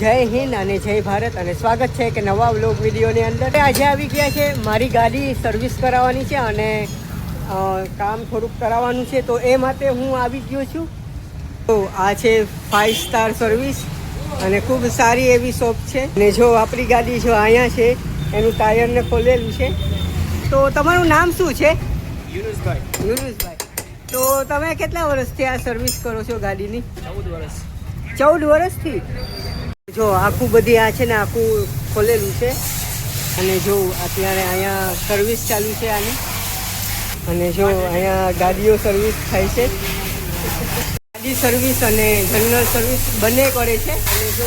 જય હિન્દ અને જય ભારત અને સ્વાગત છે કે નવા વ્લોગ વિડીયોની અંદર આજે આવી ગયા છે મારી ગાડી સર્વિસ કરાવવાની છે અને કામ થોડુંક કરાવવાનું છે તો એ માટે હું આવી ગયો છું. તો આ છે 5 સ્ટાર સર્વિસ અને ખૂબ સારી એવી શોપ છે અને જો આપણી ગાડી જો અહીંયા છે એનું ટાયરને ખોલેલું છે. તો તમારું નામ શું છે? યુનુસભાઈ. તો તમે કેટલા વર્ષથી આ સર્વિસ કરો છો ગાડીની? 14 વર્ષથી. જો આખું બધી આ છે ને આખું ખોલેલું છે અને જો અત્યારે અહીંયા સર્વિસ ચાલુ છે આની અને જો અહીંયા ગાડીઓ સર્વિસ થાય છે. ગાડી સર્વિસ અને જનરલ સર્વિસ બંને કરે છે અને જો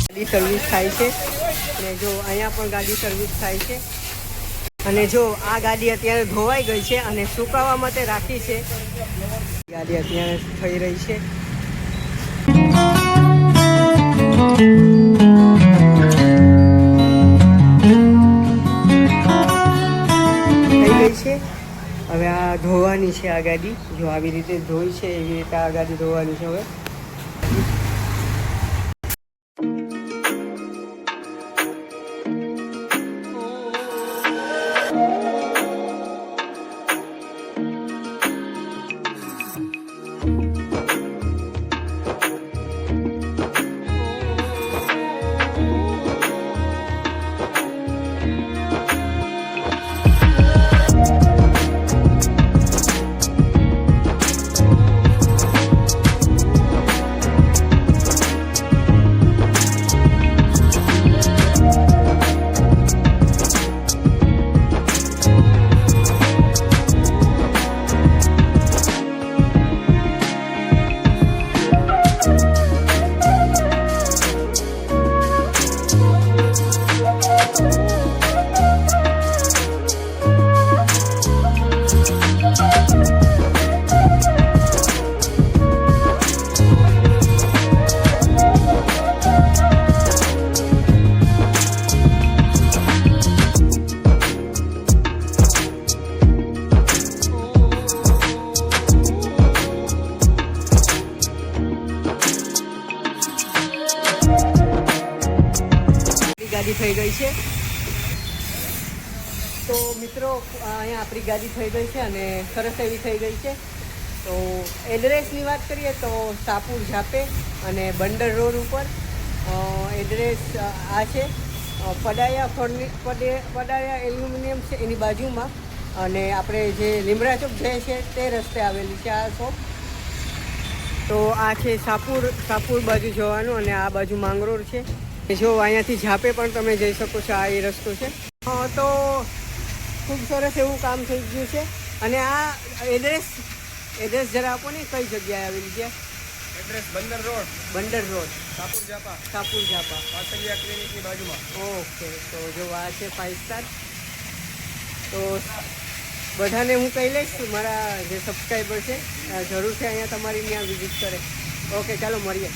ગાડી સર્વિસ થાય છે અને જો અહીંયા પણ ગાડી સર્વિસ થાય છે. અને જો આ ગાડી અત્યારે ધોવાઈ ગઈ છે અને સુકાવા માટે રાખી છે. ગાડી અત્યારે થઈ રહી છે. થઈ ગઈ છે. હવે આ ધોવાની છે. આ ગાડી જો આવી રીતે ધોઈ છે એવી રીતે આ ગાડી ધોવાની છે. હવે ગાડી થઈ ગઈ છે. તો મિત્રો અહીંયા આપણી ગાડી થઈ ગઈ છે અને સરસ એવી થઈ ગઈ છે. તો એડ્રેસની વાત કરીએ તો સાપુર ઝાપે અને બંદર રોડ ઉપર એડ્રેસ આ છે. પડાયા એલ્યુમિનિયમ છે એની બાજુમાં અને આપણે જે લીમડા ચોક જાય છે તે રસ્તે આવેલી છે આ શોપ. તો આ છે સાપુર બાજુ જવાનું અને આ બાજુ માંગરોળ છે. જો અહીંયાથી ઝાપે પણ તમે જઈ શકો છો. આ એ રસ્તો છે. તો ખૂબ સરસ એવું કામ થઈ ગયું છે. અને આ એડ્રેસ જરા આપો ને, કઈ જગ્યાએ આવેલી છે? એડ્રેસ બંદર રોડ સાપુર ઝાપા પાસલિયા ક્લિનિકની બાજુમાં. ઓકે. તો જો આ છે 5 સ્ટાર. તો બધાને હું કહી લઈશ મારા જે સબસ્ક્રાઈબર છે જરૂરથી અહીંયા તમારી ત્યાં વિઝિટ કરે. ઓકે, ચાલો મળીએ.